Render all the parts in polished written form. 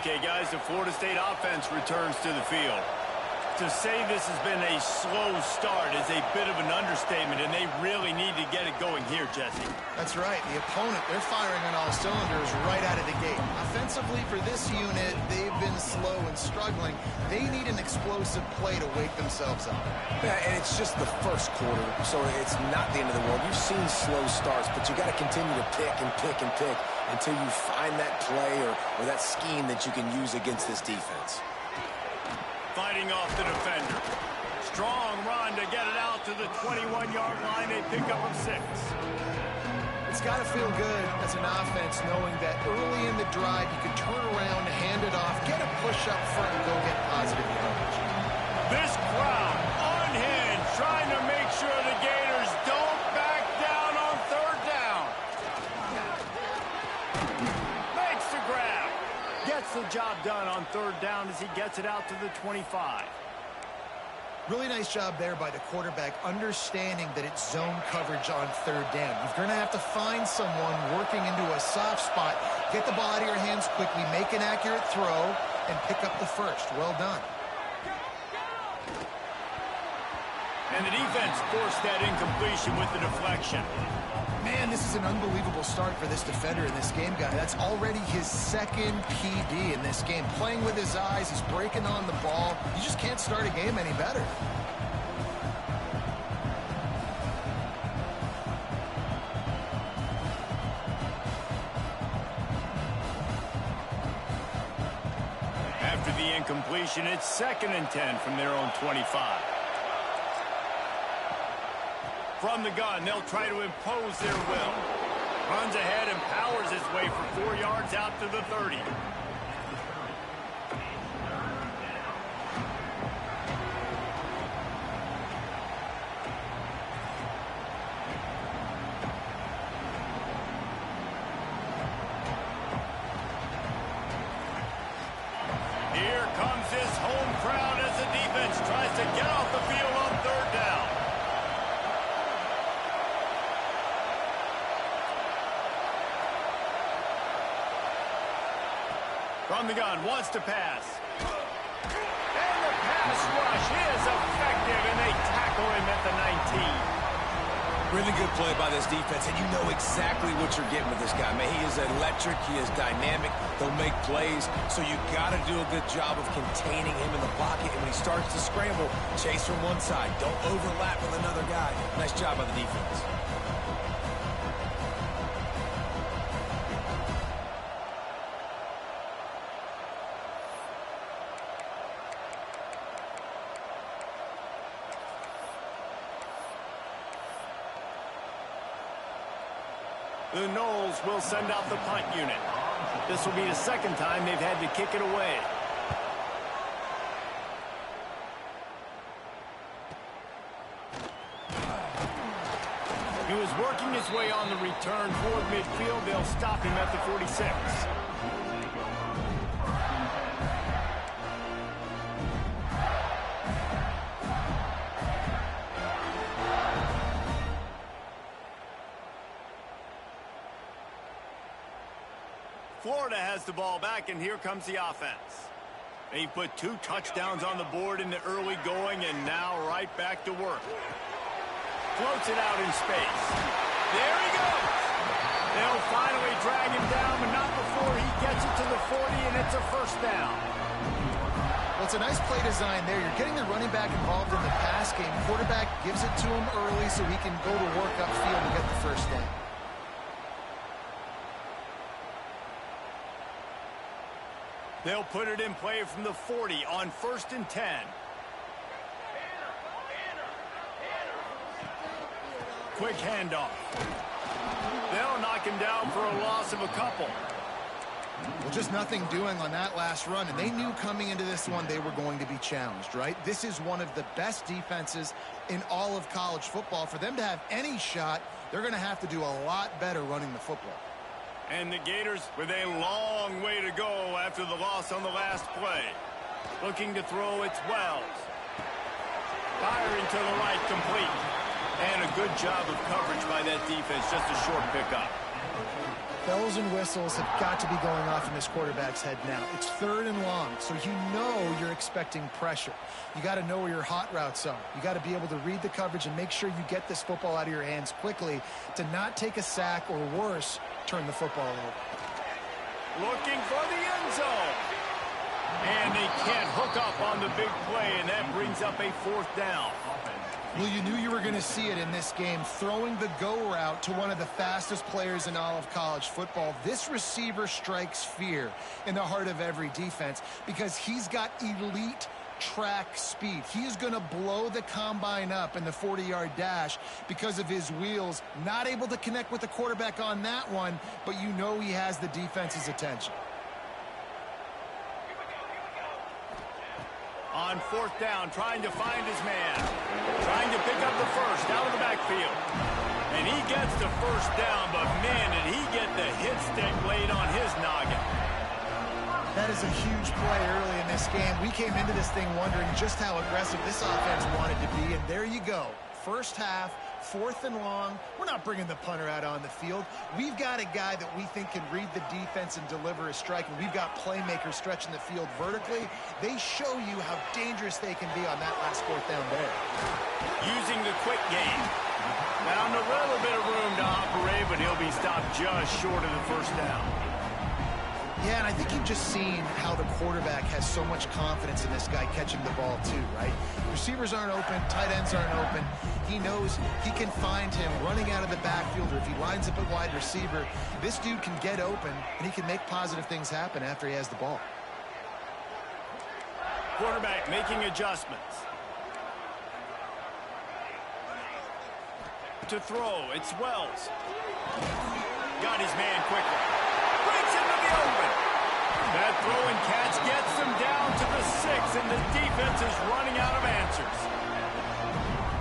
Okay, guys, the Florida State offense returns to the field. To say this has been a slow start is a bit of an understatement, and they really need to get it going here, Jesse. That's right. The opponent, they're firing on all cylinders right out of the gate. Offensively for this unit, they've been slow and struggling. They need an explosive play to wake themselves up. Yeah, and it's just the first quarter, so it's not the end of the world. You've seen slow starts, but you got to continue to pick and pick and pick until you find that play or that scheme that you can use against this defense. Fighting off the defender. Strong run to get it out to the 21-yard line. They pick up a 6. It's got to feel good as an offense knowing that early in the drive you can turn around, hand it off, get a push up front, and go get positive yardage. This crowd unhinged, trying to make sure the Gators don't back down on third down. Makes the grab. Gets the job done on third down as he gets it out to the 25. Really nice job there by the quarterback, understanding that it's zone coverage on third down. You're going to have to find someone working into a soft spot, get the ball out of your hands quickly, make an accurate throw, and pick up the first. Well done. And the defense forced that incompletion with the deflection. Man, this is an unbelievable start for this defender in this game, guy. That's already his second PD in this game. Playing with his eyes, he's breaking on the ball. You just can't start a game any better. After the incompletion, it's 2nd and 10 from their own 25. From the gun, they'll try to impose their will. Runs ahead and powers his way for 4 yards out to the 30. Here comes this home crowd as the defense tries to get off the field on third down. From the gun, wants to pass. And the pass rush is effective, and they tackle him at the 19. Really good play by this defense, and you know exactly what you're getting with this guy. Man, he is electric, he is dynamic, he'll make plays, so you got to do a good job of containing him in the pocket, and when he starts to scramble, chase from one side. Don't overlap with another guy. Nice job by the defense. The Knowles will send out the punt unit. This will be the second time they've had to kick it away. He was working his way on the return toward midfield. They'll stop him at the 46. Florida has the ball back, and here comes the offense. They put 2 touchdowns on the board in the early going, and now right back to work. Floats it out in space. There he goes. They'll finally drag him down, but not before he gets it to the 40, and it's a first down. Well, it's a nice play design there. You're getting the running back involved in the pass game. Quarterback gives it to him early so he can go to work upfield and get the first down. They'll put it in play from the 40 on 1st and 10. Quick handoff. They'll knock him down for a loss of a couple. Well, just nothing doing on that last run, and they knew coming into this one they were going to be challenged, right? This is one of the best defenses in all of college football. For them to have any shot, they're going to have to do a lot better running the football. And the Gators with a long way to go after the loss on the last play. Looking to throw, it's Wells. Firing to the right, complete. And a good job of coverage by that defense, just a short pickup. Bells and whistles have got to be going off in this quarterback's head now. It's 3rd and long, so you know you're expecting pressure. You got to know where your hot routes are. You got to be able to read the coverage and make sure you get this football out of your hands quickly to not take a sack or worse, turn the football over. Looking for the end zone. And they can't hook up on the big play, and that brings up a 4th down. Well, you knew you were going to see it in this game, throwing the go route to one of the fastest players in all of college football. This receiver strikes fear in the heart of every defense because he's got elite track speed. He is going to blow the combine up in the 40-yard dash because of his wheels. Not able to connect with the quarterback on that one, but you know he has the defense's attention. On 4th down, trying to find his man. Trying to pick up the first out of the backfield. And he gets the first down, but man, did he get the hit stick laid on his noggin. That is a huge play early in this game. We came into this thing wondering just how aggressive this offense wanted to be, and there you go. First half, 4th and long. We're not bringing the punter out on the field. We've got a guy that we think can read the defense and deliver a strike, and we've got playmakers stretching the field vertically. They show you how dangerous they can be on that last 4th down there. Using the quick game. Found a little bit of room to operate, but he'll be stopped just short of the first down. Yeah, and I think you've just seen how the quarterback has so much confidence in this guy catching the ball too, right? Receivers aren't open, tight ends aren't open. He knows he can find him running out of the backfield, or if he lines up at wide receiver, this dude can get open, and he can make positive things happen after he has the ball. Quarterback making adjustments. To throw, it's Wells. Got his man quickly. Breaks into the open. That throw and catch gets them down to the 6, and the defense is running out of answers.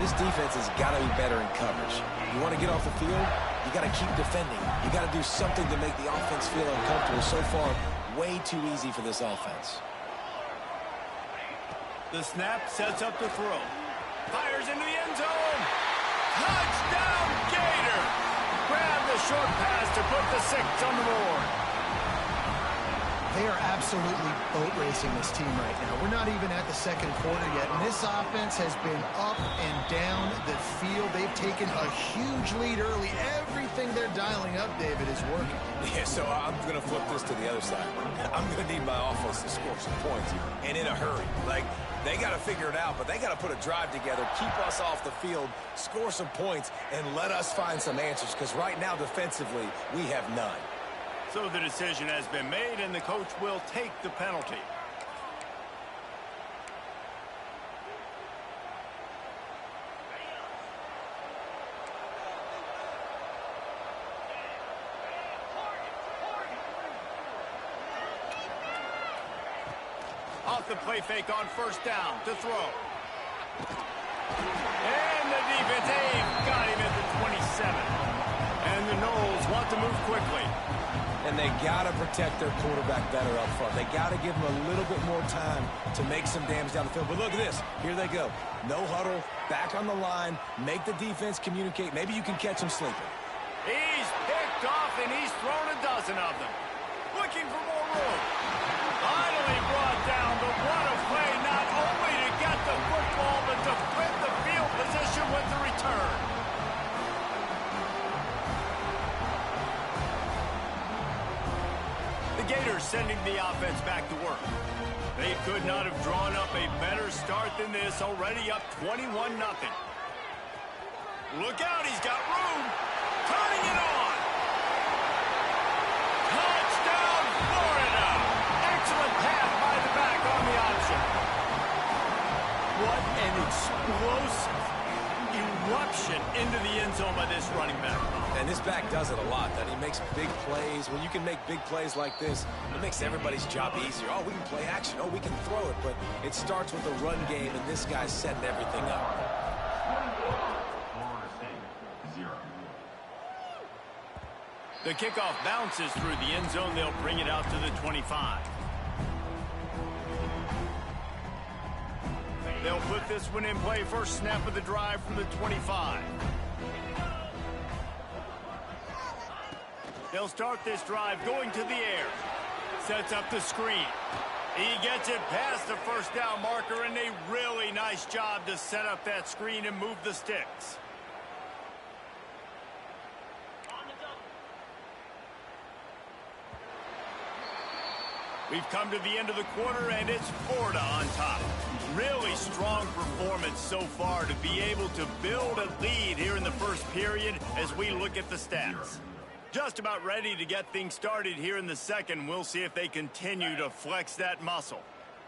This defense has got to be better in coverage. You want to get off the field, you got to keep defending. You got to do something to make the offense feel uncomfortable. So far, way too easy for this offense. The snap sets up the throw. Fires into the end zone. Touchdown, Gator! Grab the short pass to put the 6 on the board. They are absolutely boat racing this team right now. We're not even at the 2nd quarter yet, and this offense has been up and down the field. They've taken a huge lead early. Everything they're dialing up, David, is working. Yeah, so I'm going to flip this to the other side. I'm going to need my offense to score some points, and in a hurry. Like, they got to figure it out, but they got to put a drive together, keep us off the field, score some points, and let us find some answers, because right now, defensively, we have none. So the decision has been made, and the coach will take the penalty. Off the play fake on 1st down to throw. And the defense got him at the 27. And the Noles want to move quickly. And they got to protect their quarterback better up front. They got to give him a little bit more time to make some damage down the field. But look at this. Here they go. No huddle, back on the line, make the defense communicate. Maybe you can catch him sleeping. He's picked off, and he's thrown a dozen of them. Looking for more room. Finally brought down, but what a play, not only to get the football, but to flip the field position with the return. The Gators sending the offense back to work. They could not have drawn up a better start than this, already up 21-0. Look out, he's got room. Turning it on. Touchdown, Florida. Excellent pass by the back on the option. What an explosive eruption into the end zone by this running back. And this back does it a lot. That he makes big plays. When you can make big plays like this, it makes everybody's job easier. Oh, we can play action. Oh, we can throw it. But it starts with the run game, and this guy's setting everything up. The kickoff bounces through the end zone. They'll bring it out to the 25. They'll put this one in play. First snap of the drive from the 25. They'll start this drive going to the air. Sets up the screen. He gets it past the first down marker, and a really nice job to set up that screen and move the sticks. We've come to the end of the quarter, and it's Florida on top. Really strong performance so far to be able to build a lead here in the first period as we look at the stats. Just about ready to get things started here in the second. We'll see if they continue to flex that muscle.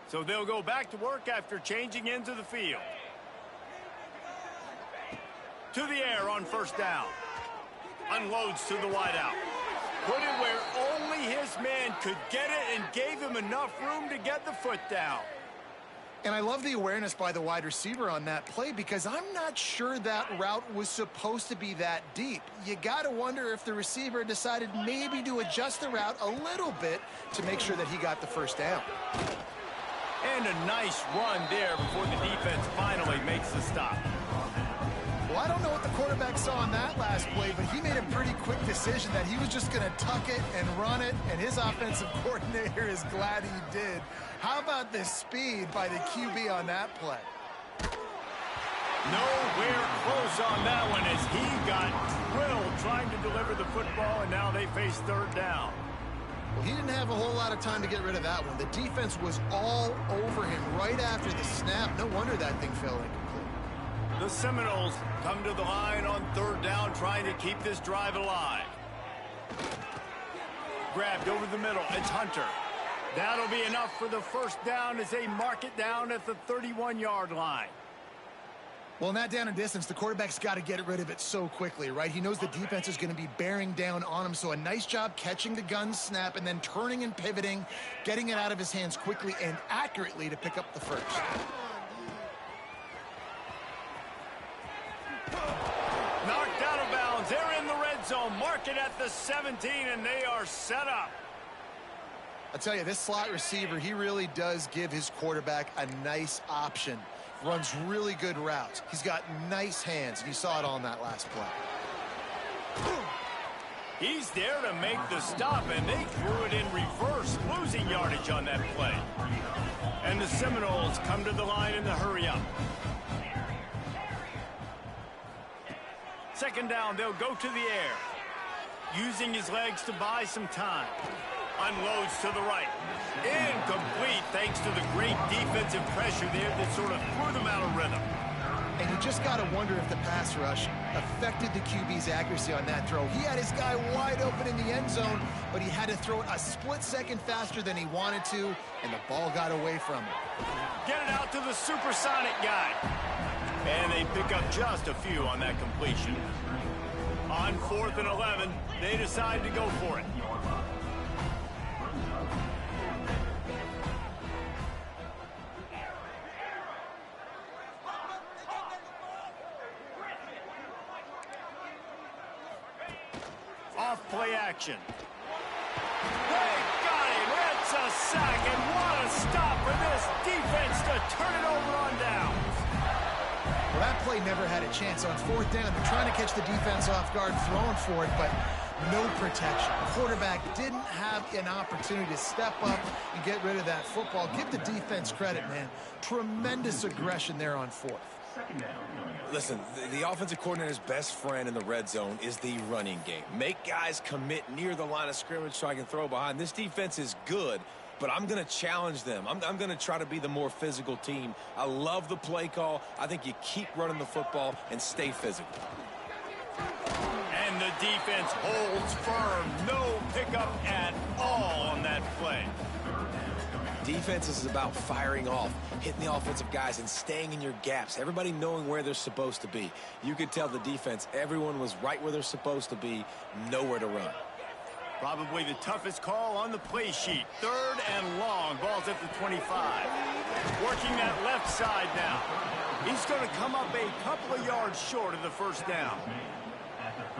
So they'll go back to work after changing into the field. To the air on first down. Unloads to the wideout. Put it where only his man could get it and gave him enough room to get the foot down. And I love the awareness by the wide receiver on that play because I'm not sure that route was supposed to be that deep. You got to wonder if the receiver decided maybe to adjust the route a little bit to make sure that he got the first down. And a nice run there before the defense finally makes the stop. Well, I don't know what the quarterback saw on that last play, but he made a pretty quick decision that he was just going to tuck it and run it, and his offensive coordinator is glad he did. How about the speed by the QB on that play? Nowhere close on that one as he got drilled trying to deliver the football, and now they face third down. Well, he didn't have a whole lot of time to get rid of that one. The defense was all over him right after the snap. No wonder that thing fell incomplete. The Seminoles come to the line on third down, trying to keep this drive alive. Grabbed over the middle. It's Hunter. That'll be enough for the first down as they mark it down at the 31-yard line. Well, in that down and distance, the quarterback's got to get rid of it so quickly, right? He knows the defense is going to be bearing down on him, so a nice job catching the gun snap and then turning and pivoting, getting it out of his hands quickly and accurately to pick up the first. Knocked out of bounds. They're in the red zone. Mark it at the 17, and they are set up. I tell you, this slot receiver, he really does give his quarterback a nice option. Runs really good routes. He's got nice hands, and you saw it on that last play. He's there to make the stop, and they threw it in reverse, losing yardage on that play. And the Seminoles come to the line in the hurry-up. Second down, they'll go to the air. Using his legs to buy some time. Unloads to the right. Incomplete thanks to the great defensive pressure there that sort of threw them out of rhythm. And you just got to wonder if the pass rush affected the QB's accuracy on that throw. He had his guy wide open in the end zone, but he had to throw it a split second faster than he wanted to, and the ball got away from him. Get it out to the supersonic guy. And they pick up just a few on that completion. On 4th and 11, they decide to go for it. Off play action. They got him. It's a sack, and what a stop for this defense to turn it over on downs. Well, that play never had a chance. On 4th down, they're trying to catch the defense off guard, throwing for it, but no protection. The quarterback didn't have an opportunity to step up and get rid of that football. Give the defense credit, man. Tremendous aggression there on 4th. Listen, the offensive coordinator's best friend in the red zone is the running game. Make guys commit near the line of scrimmage so I can throw behind. This defense is good, but I'm going to challenge them. I'm going to try to be the more physical team. I love the play call. I think you keep running the football and stay physical. And the defense holds firm. No pickup at all on that play. Defense is about firing off, hitting the offensive guys and staying in your gaps. Everybody knowing where they're supposed to be. You could tell the defense, everyone was right where they're supposed to be, nowhere to run. Probably the toughest call on the play sheet. 3rd and long. Ball's at the 25. Working that left side now. He's going to come up a couple of yards short of the first down.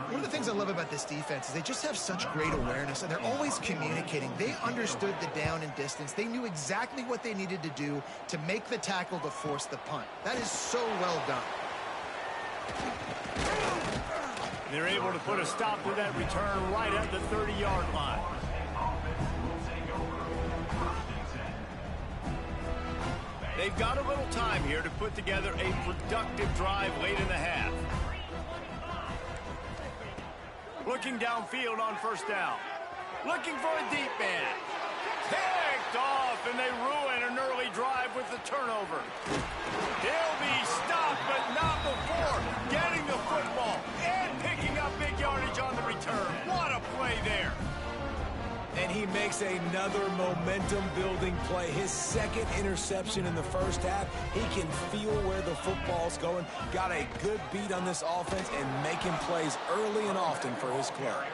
One of the things I love about this defense is they just have such great awareness, and they're always communicating. They understood the down and distance. They knew exactly what they needed to do to make the tackle to force the punt. That is so well done. They're able to put a stop to that return right at the 30-yard line. They've got a little time here to put together a productive drive late in the half. Looking downfield on first down. Looking for a deep man. Picked off, and they ruin an early drive with the turnover. He'll be stopped, but not before getting the football and picking up big yardage on the return. What a play there. And he makes another momentum-building play. His second interception in the first half. He can feel where the football's going. Got a good beat on this offense and making plays early and often for his club.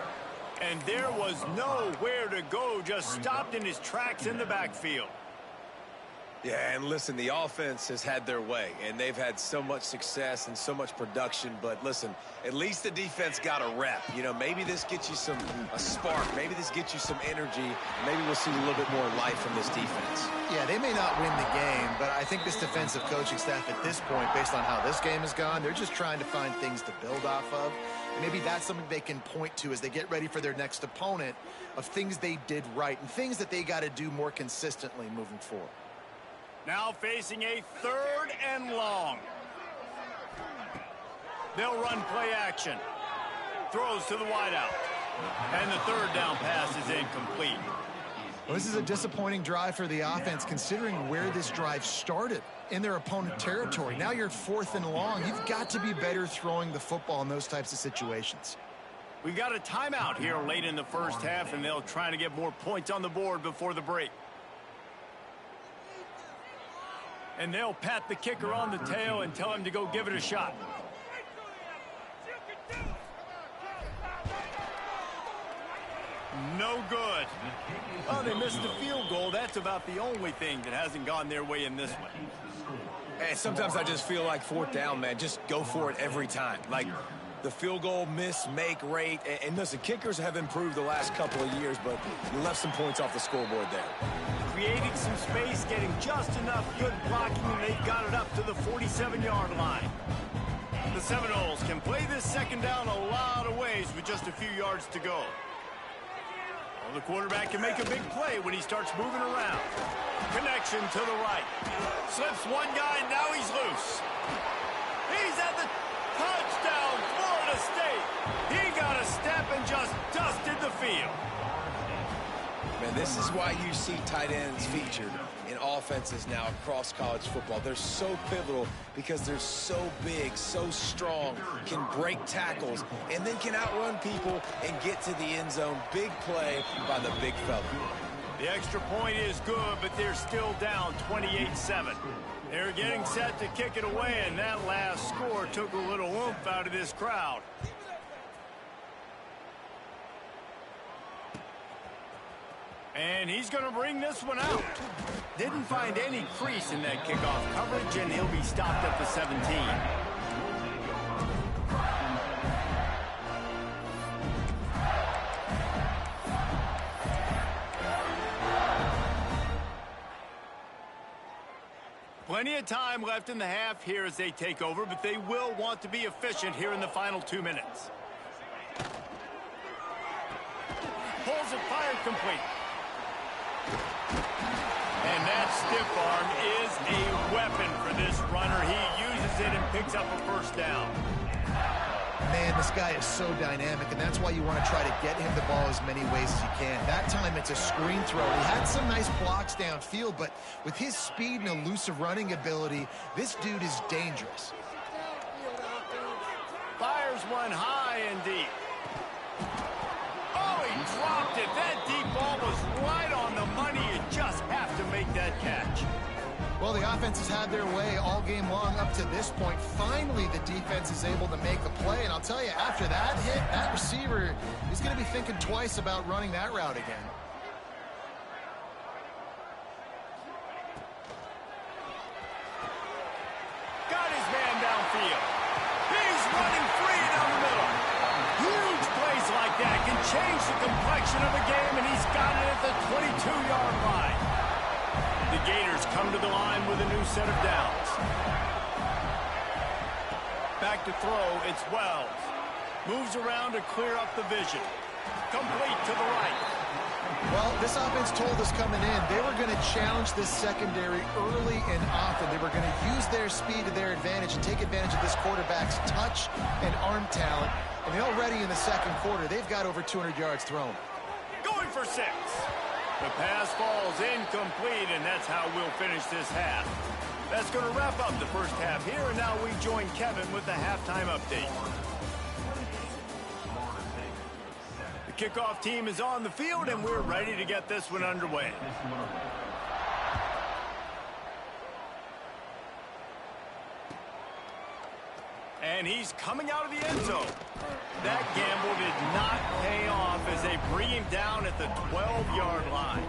And there was nowhere to go, just stopped in his tracks in the backfield. Yeah, and listen, the offense has had their way, and they've had so much success and so much production. But listen, at least the defense got a rep. You know, maybe this gets you a spark. Maybe this gets you some energy. Maybe we'll see a little bit more life from this defense. Yeah, they may not win the game, but I think this defensive coaching staff at this point, based on how this game has gone, they're just trying to find things to build off of. And maybe that's something they can point to as they get ready for their next opponent, of things they did right and things that they got to do more consistently moving forward. Now facing a 3rd and long. They'll run play action. Throws to the wideout. And the 3rd down pass is incomplete. Well, this is a disappointing drive for the offense considering where this drive started, in their opponent territory. Now you're 4th and long. You've got to be better throwing the football in those types of situations. We've got a timeout here late in the first half, and they'll try to get more points on the board before the break. And they'll pat the kicker on the tail and tell him to go give it a shot. No good. Oh, they missed the field goal. That's about the only thing that hasn't gone their way in this one. And sometimes I just feel like 4th down, man. Just go for it every time. Like the field goal miss-make rate. And listen, kickers have improved the last couple of years, but you left some points off the scoreboard there. Creating some space, getting just enough good blocking, and they've got it up to the 47-yard line. The Seminoles can play this second down a lot of ways with just a few yards to go. Well, the quarterback can make a big play when he starts moving around. Connection to the right. Slips one guy, now he's loose. He's at the touchdown, Florida State. He got a step and just dusted the field. Man, this is why you see tight ends featured in offenses now across college football. They're so pivotal because they're so big, so strong, can break tackles, and then can outrun people and get to the end zone. Big play by the big fella. The extra point is good, but they're still down 28-7. They're getting set to kick it away, and that last score took a little oomph out of this crowd. And he's going to bring this one out. Didn't find any crease in that kickoff coverage, and he'll be stopped at the 17. Plenty of time left in the half here as they take over, but they will want to be efficient here in the final 2 minutes. Pulls it, fired, complete. And that stiff arm is a weapon for this runner. He uses it and picks up a first down. Man, this guy is so dynamic, and that's why you want to try to get him the ball as many ways as you can. That time it's a screen throw. He had some nice blocks downfield, but with his speed and elusive running ability, this dude is dangerous. Fires one high and deep. Oh, he dropped it. That deep ball was right on the money. You just have to make that catch. Well, the offense has had their way all game long up to this point. Finally, the defense is able to make a play. And I'll tell you, after that hit, that receiver is going to be thinking twice about running that route again. Got his man downfield. He's running free down the middle. Huge plays like that can change the complexion of a game, and he's got it at the 22-yard line. The Gators come to the line with a new set of downs. Back to throw, it's Wells. Moves around to clear up the vision. Complete to the right. Well, this offense told us coming in they were going to challenge this secondary early and often. They were going to use their speed to their advantage and take advantage of this quarterback's touch and arm talent. And already in the second quarter, they've got over 200 yards thrown. Going for 6. The pass falls incomplete, and that's how we'll finish this half. That's going to wrap up the first half here, and now we join Kevin with the halftime update. The kickoff team is on the field, and we're ready to get this one underway. And he's coming out of the end zone. That gamble did not pay off as they bring him down at the 12-yard line.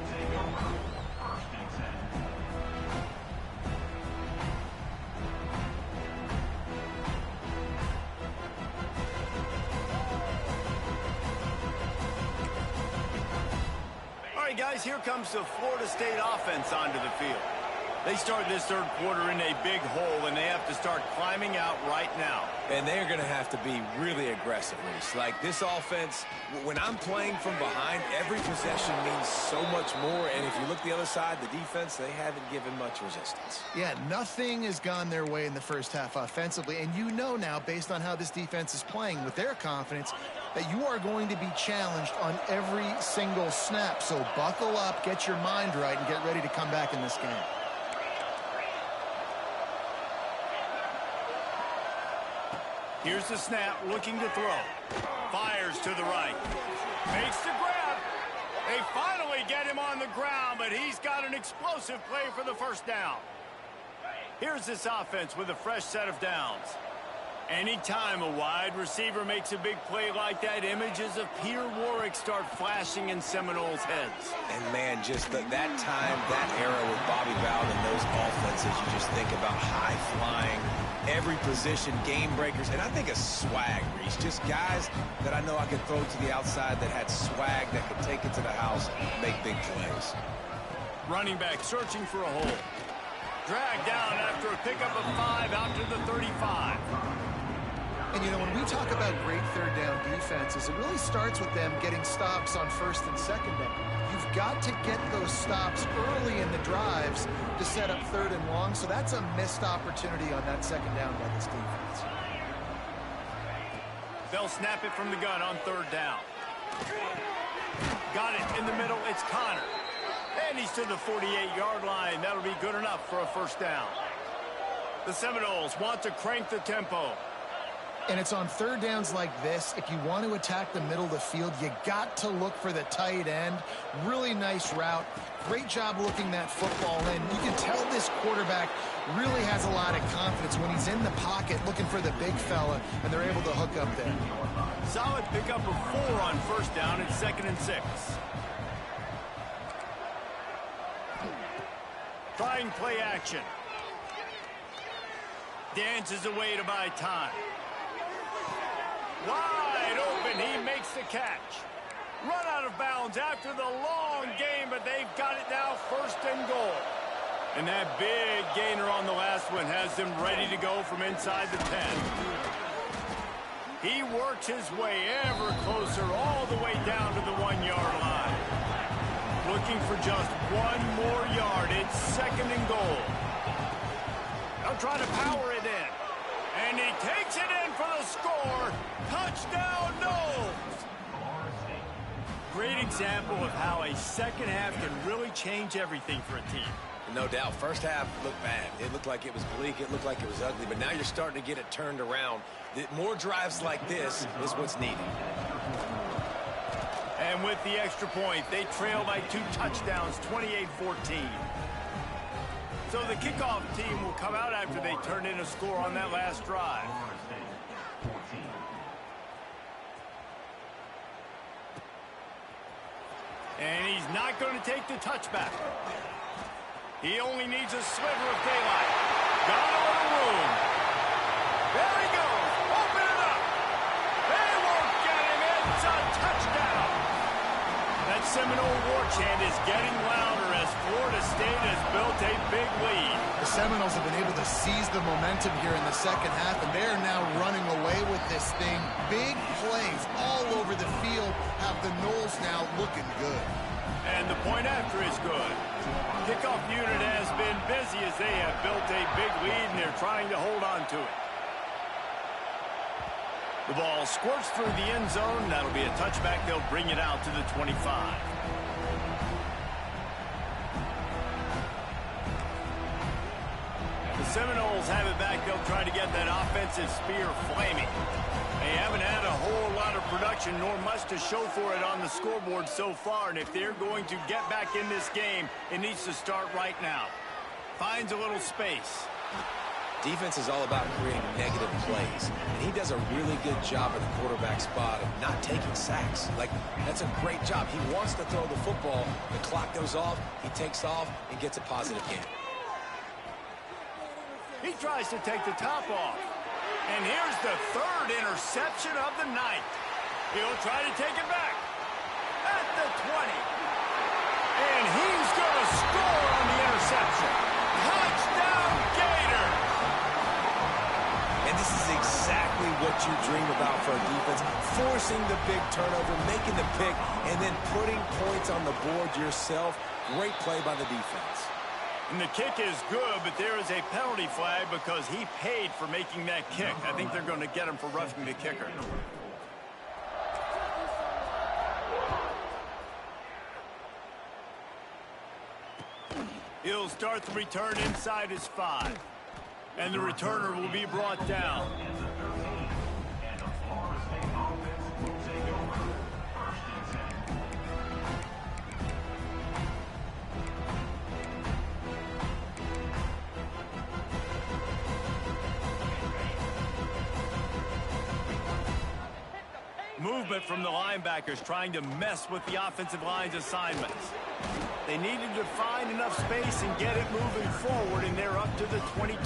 All right, guys, here comes the Florida State offense onto the field. They start this third quarter in a big hole, and they have to start climbing out right now. And they're going to have to be really aggressive, Reese. Like this offense, when I'm playing from behind, every possession means so much more. And if you look the other side, the defense, they haven't given much resistance. Yeah, nothing has gone their way in the first half offensively. And you know now, based on how this defense is playing with their confidence, that you are going to be challenged on every single snap. So buckle up, get your mind right, and get ready to come back in this game. Here's the snap, looking to throw. Fires to the right. Makes the grab. They finally get him on the ground, but he's got an explosive play for the first down. Here's this offense with a fresh set of downs. Anytime a wide receiver makes a big play like that, images of Peter Warrick start flashing in Seminoles' heads. And, man, just that time, that era with Bobby Bowden and those offenses, you just think about high-flying, every position, game breakers, and I think of swag, Reese. Just guys that I know I could throw to the outside that had swag that could take it to the house, make big plays. Running back searching for a hole. Dragged down after a pickup of 5 out to the 35. And, you know, when we talk about great third down defenses, it really starts with them getting stops on first and second down. You've got to get those stops early in the drives to set up third and long, so that's a missed opportunity on that second down by this defense. They'll snap it from the gun on third down. Got it in the middle. It's Connor. And he's to the 48-yard line. That'll be good enough for a first down. The Seminoles want to crank the tempo. And it's on third downs like this, if you want to attack the middle of the field, you got to look for the tight end. Really nice route. Great job looking that football in. You can tell this quarterback really has a lot of confidence when he's in the pocket looking for the big fella, and they're able to hook up there. Solid pickup of 4 on first down and 2nd and 6. Trying play action. Dances away to buy time. Wide open, he makes the catch. Run out of bounds after the long game, but they've got it now, 1st and goal. And that big gainer on the last one has them ready to go from inside the 10. He works his way ever closer all the way down to the 1-yard line. Looking for just 1 more yard. It's 2nd and goal. They'll try to power it in. And he takes it in for the score. Touchdown, Noles! Great example of how a second half can really change everything for a team. No doubt. First half looked bad. It looked like it was bleak. It looked like it was ugly. But now you're starting to get it turned around. More drives like this is what's needed. And with the extra point, they trail by 2 touchdowns, 28-14. So the kickoff team will come out after they turn in a score on that last drive. And he's not going to take the touchback. He only needs a sliver of daylight. Got a little room. There he goes. Open it up. They won't get him. It's a touchdown. That Seminole war chant is getting louder as Florida State has built a big lead. The Seminoles have been able to seize the momentum here in the second half, and they are now running away with this thing. Big plays all over the field have the Noles now looking good. And the point after is good. Kickoff unit has been busy as they have built a big lead, and they're trying to hold on to it. The ball squirts through the end zone. That'll be a touchback. They'll bring it out to the 25. The Seminoles have it back. They'll try to get that offensive spear flaming. They haven't had a whole lot of production, nor much to show for it on the scoreboard so far. And if they're going to get back in this game, it needs to start right now. Finds a little space. Defense is all about creating negative plays, and he does a really good job at the quarterback spot of not taking sacks. Like, that's a great job. He wants to throw the football. The clock goes off, he takes off, and gets a positive gain. He tries to take the top off. And here's the third interception of the night. He'll try to take it back at the 20. And he's going to score on the interception. Touchdown, Gator! And this is exactly what you dream about for a defense. Forcing the big turnover, making the pick, and then putting points on the board yourself. Great play by the defense. And the kick is good, but there is a penalty flag because he paid for making that kick. I think they're going to get him for roughing the kicker. He'll start the return inside his 5. And the returner will be brought down. Movement from the linebackers trying to mess with the offensive line's assignments. They needed to find enough space and get it moving forward, and they're up to the 22.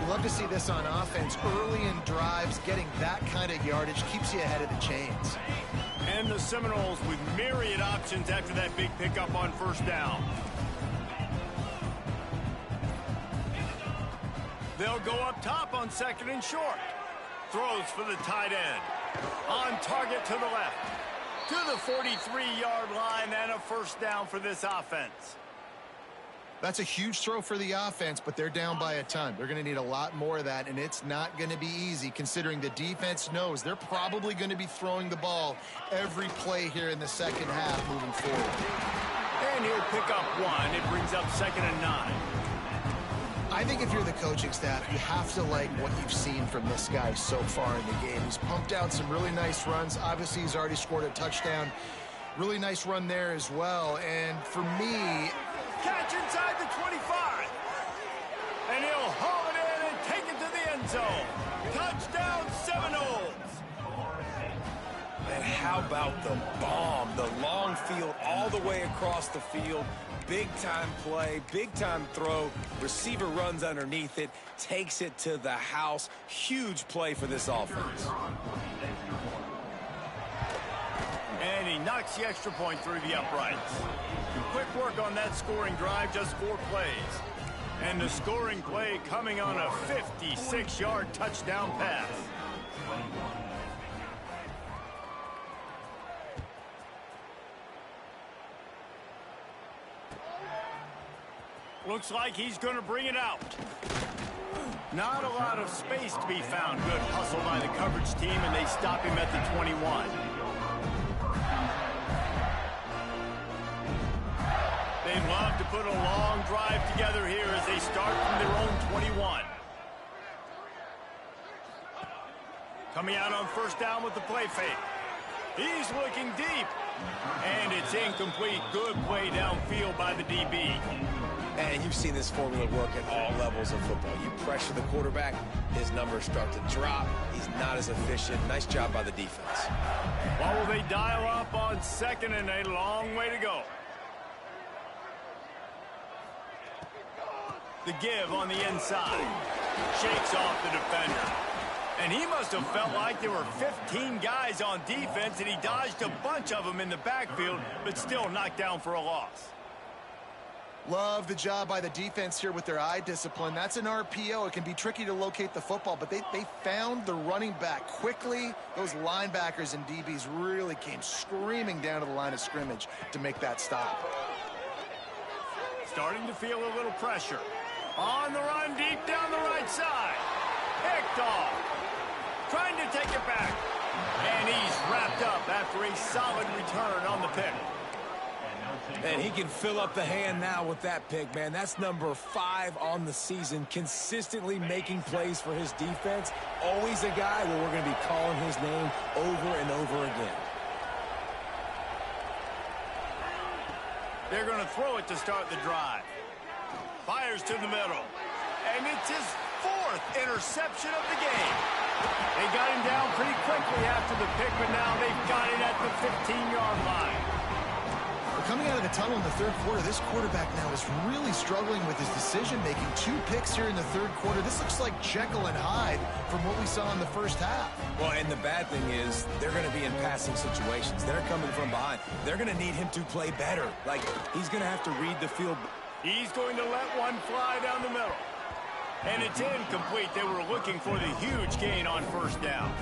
Love to see this on offense. Early in drives, getting that kind of yardage keeps you ahead of the chains. And the Seminoles with myriad options after that big pickup on first down. They'll go up top on second and short. Throws for the tight end. On target to the left. To the 43-yard line, and a first down for this offense. That's a huge throw for the offense, but they're down by a ton. They're going to need a lot more of that, and it's not going to be easy considering the defense knows they're probably going to be throwing the ball every play here in the second half moving forward. And he'll pick up 1. It brings up 2nd and 9. I think if you're the coaching staff, you have to like what you've seen from this guy so far in the game. He's pumped out some really nice runs. Obviously, he's already scored a touchdown. Really nice run there as well. And for me... Catch inside the 25. And he'll haul it in and take it to the end zone. Touchdown, Seminoles. And how about the bomb? The long field all the way across the field. Big-time play, big-time throw. Receiver runs underneath it, takes it to the house. Huge play for this offense. And he knocks the extra point through the uprights. Quick work on that scoring drive, just 4 plays. And the scoring play coming on a 56-yard touchdown pass. Looks like he's going to bring it out. Not a lot of space to be found. Good hustle by the coverage team, and they stop him at the 21. They'd love to put a long drive together here as they start from their own 21. Coming out on first down with the play fake. He's looking deep. And it's incomplete. Good play downfield by the DB. And you've seen this formula work at all levels of football. You pressure the quarterback, his numbers start to drop. He's not as efficient. Nice job by the defense. Well, will they dial up on 2nd and a long way to go? The give on the inside. Shakes off the defender. And he must have felt like there were 15 guys on defense, and he dodged a bunch of them in the backfield, but still knocked down for a loss. Love the job by the defense here with their eye discipline. That's an RPO. It can be tricky to locate the football, but they found the running back quickly. Those linebackers and DBs really came screaming down to the line of scrimmage to make that stop. Starting to feel a little pressure. On the run, deep down the right side. Picked off. Trying to take it back. And he's wrapped up after a solid return on the pick. And he can fill up the hand now with that pick, man. That's number 5 on the season, consistently making plays for his defense. Always a guy where we're going to be calling his name over and over again. They're going to throw it to start the drive. Fires to the middle. And it's his 4th interception of the game. They got him down pretty quickly after the pick, but now they've got it at the 15-yard line. Coming out of the tunnel in the third quarter, this quarterback now is really struggling with his decision-making. 2 picks here in the third quarter. This looks like Jekyll and Hyde from what we saw in the first half. Well, and the bad thing is they're going to be in passing situations. They're coming from behind. They're going to need him to play better. Like, he's going to have to read the field. He's going to let one fly down the middle. And it's incomplete. They were looking for the huge gain on first down.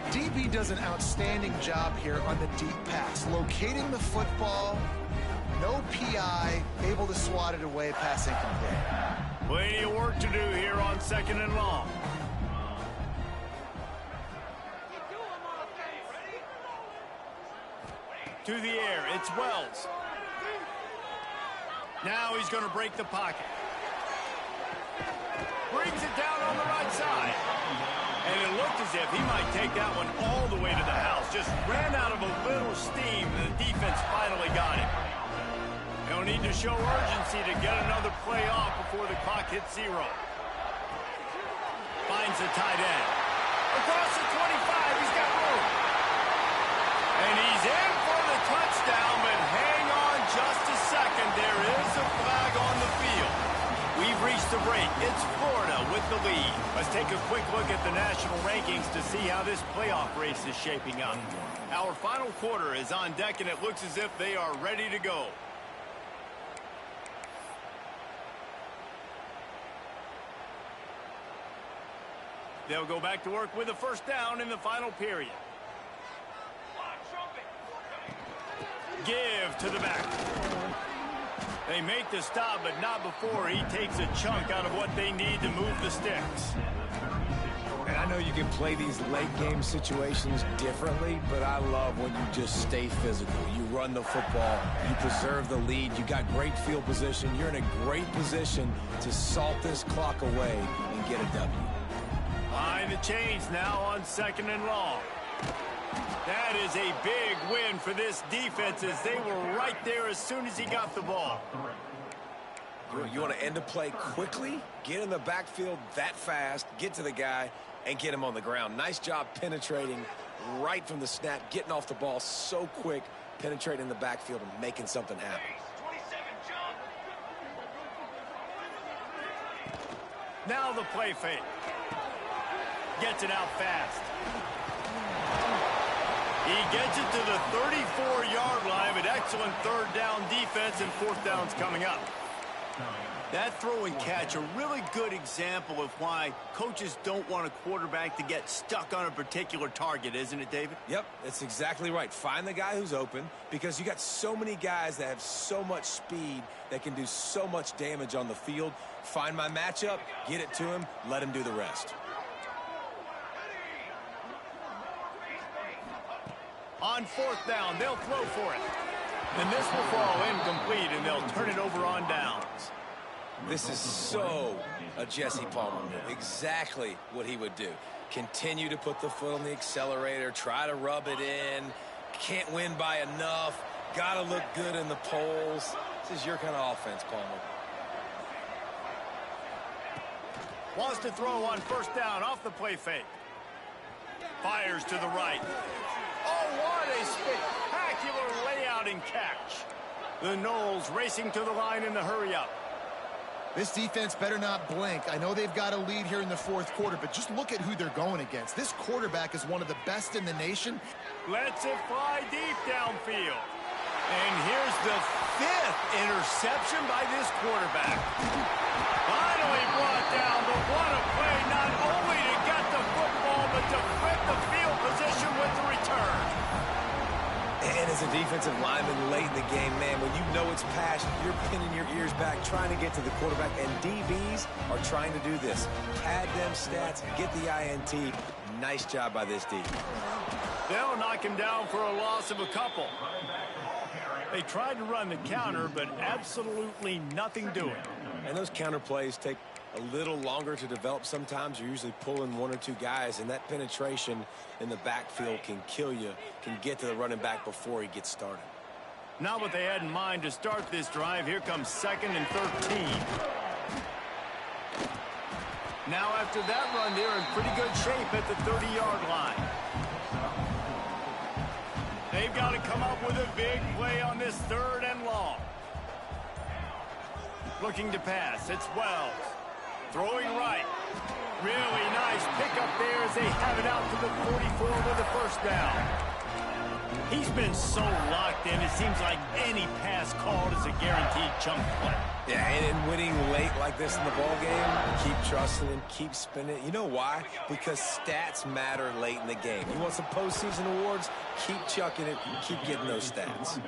DB does an outstanding job here on the deep pass, locating the football, no PI, able to swat it away, pass incomplete. Plenty of work to do here on 2nd and long. To the air, it's Wells. Now he's going to break the pocket. Brings it down on the right side. And it looked as if he might take that one all the way to the house. Just ran out of a little steam, and the defense finally got him. They'll need to show urgency to get another play off before the clock hits 0. Finds the tight end. Across the 25, he's got room. And he's in for the touchdown, but hang on just a second. There is a flag on the field. We've reached the break. It's Florida with the lead. Let's take a quick look at the national rankings to see how this playoff race is shaping up. Our final quarter is on deck, and it looks as if they are ready to go. They'll go back to work with a first down in the final period. Give to the back. They make the stop, but not before he takes a chunk out of what they need to move the sticks. And I know you can play these late game situations differently, but I love when you just stay physical. You run the football, you preserve the lead, you got great field position. You're in a great position to salt this clock away and get a W. Behind the chains now on 2nd and long. That is a big win for this defense as they were right there as soon as he got the ball. You want to end a play quickly, get in the backfield that fast, get to the guy, and get him on the ground. Nice job penetrating right from the snap, getting off the ball so quick, penetrating the backfield and making something happen. Now the play fake. Gets it out fast. He gets it to the 34-yard line, but excellent 3rd down defense, and 4th down's coming up. That throw and catch, a really good example of why coaches don't want a quarterback to get stuck on a particular target, isn't it, David? Yep, that's exactly right. Find the guy who's open, because you got so many guys that have so much speed that can do so much damage on the field. Find my matchup, get it to him, let him do the rest. On 4th down, they'll throw for it. And this will fall incomplete, and they'll turn it over on downs. This is so a Jesse Palmer move. Exactly what he would do. Continue to put the foot on the accelerator, try to rub it in. Can't win by enough. Got to look good in the polls. This is your kind of offense, Palmer. Wants to throw on 1st down off the play fake. Fires to the right. Oh, what a spectacular layout and catch. The Noles racing to the line in the hurry-up. This defense better not blink. I know they've got a lead here in the 4th quarter, but just look at who they're going against. This quarterback is one of the best in the nation. Lets it fly deep downfield. And here's the 5th interception by this quarterback. Finally brought down, but what a play, not only to get the football, but to flip the field position with the return. And as a defensive lineman late in the game, man, when you know it's passed, you're pinning your ears back, trying to get to the quarterback, and DBs are trying to do this. Pad them stats, get the INT. Nice job by this D. They'll knock him down for a loss of a couple. They tried to run the counter, but absolutely nothing doing. And those counter plays take a little longer to develop sometimes. You're usually pulling 1 or 2 guys, and that penetration in the backfield can kill you, can get to the running back before he gets started. Not what they had in mind to start this drive. Here comes 2nd and 13. Now after that run, they're in pretty good shape at the 30-yard line. They've got to come up with a big play on this 3rd and long. Looking to pass. It's Wells. Throwing right. Really nice pickup there as they have it out to the 44 with a first down. He's been so locked in, it seems like any pass called is a guaranteed chunk play. Yeah, and winning late like this in the ball game, keep trusting him, keep spinning it. You know why? Because stats matter late in the game. You want some postseason awards? Keep chucking it, keep getting those stats.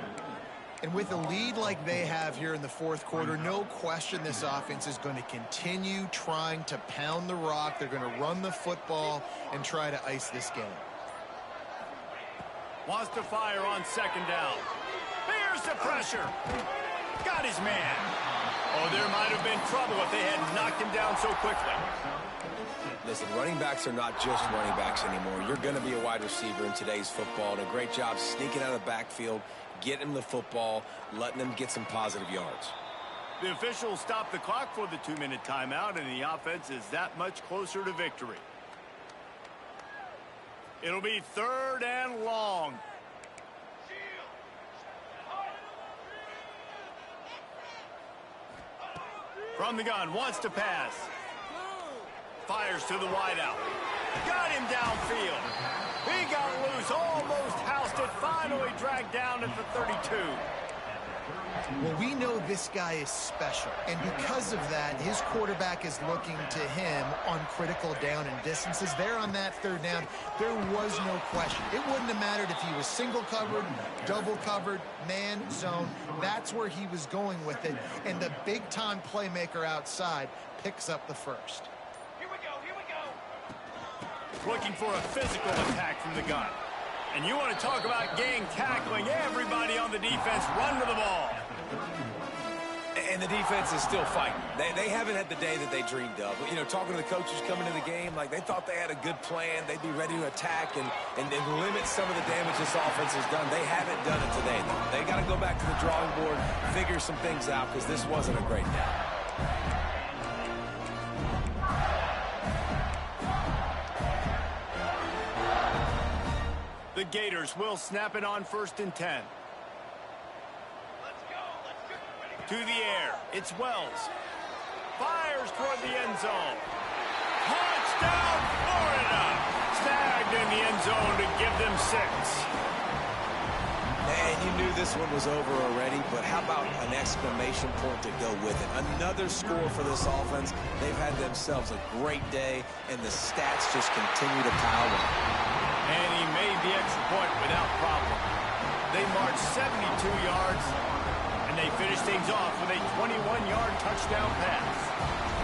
And with a lead like they have here in the 4th quarter, no question this offense is going to continue trying to pound the rock. They're going to run the football and try to ice this game. Wants to fire on 2nd down. Here's the pressure. Got his man. Oh, there might have been trouble if they had knocked him down so quickly. Listen, running backs are not just running backs anymore. You're going to be a wide receiver in today's football, and a great job sneaking out of the backfield, getting them the football, letting them get some positive yards. The officials stopped the clock for the 2-minute timeout, and the offense is that much closer to victory. It'll be 3rd and long. From the gun, wants to pass. Fires to the wideout. Got him downfield. He got loose, almost housed it, finally dragged down at the 32. Well, we know this guy is special, and because of that, his quarterback is looking to him on critical down and distances. There on that 3rd down, there was no question. It wouldn't have mattered if he was single covered, double covered, man, zone. That's where he was going with it, and the big-time playmaker outside picks up the first. Here we go. Looking for a physical attack from the gun. And you want to talk about gang tackling, everybody on the defense run to the ball. And the defense is still fighting. They haven't had the day that they dreamed of. You know, talking to the coaches coming to the game, like they thought they had a good plan. They'd be ready to attack and limit some of the damage this offense has done. They haven't done it today, though. They got to go back to the drawing board, figure some things out, because this wasn't a great day. The Gators will snap it on 1st and 10. To the air, it's Wells. Fires toward the end zone. Touchdown, Florida! Snagged in the end zone to give them 6. And you knew this one was over already, but how about an exclamation point to go with it? Another score for this offense. They've had themselves a great day, and the stats just continue to pile up. And he made the extra point without problem. They marched 72 yards, and they finished things off with a 21-yard touchdown pass.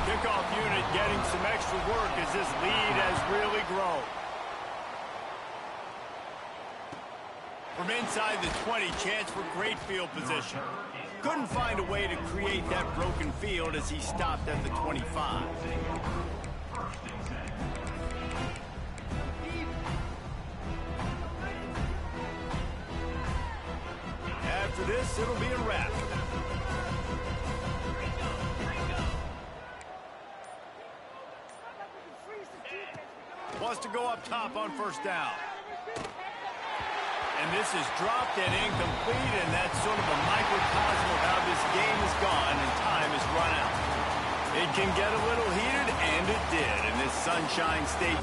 Kickoff unit getting some extra work as this lead has really grown. From inside the 20, chance for great field position. Couldn't find a way to create that broken field as he stopped at the 25. After this, it'll be a wrap. Wants to go up top on 1st down. And this is dropped and incomplete, and that's sort of a microcosm of how this game is gone and time has run out. It can get a little heated, and it did in this Sunshine State.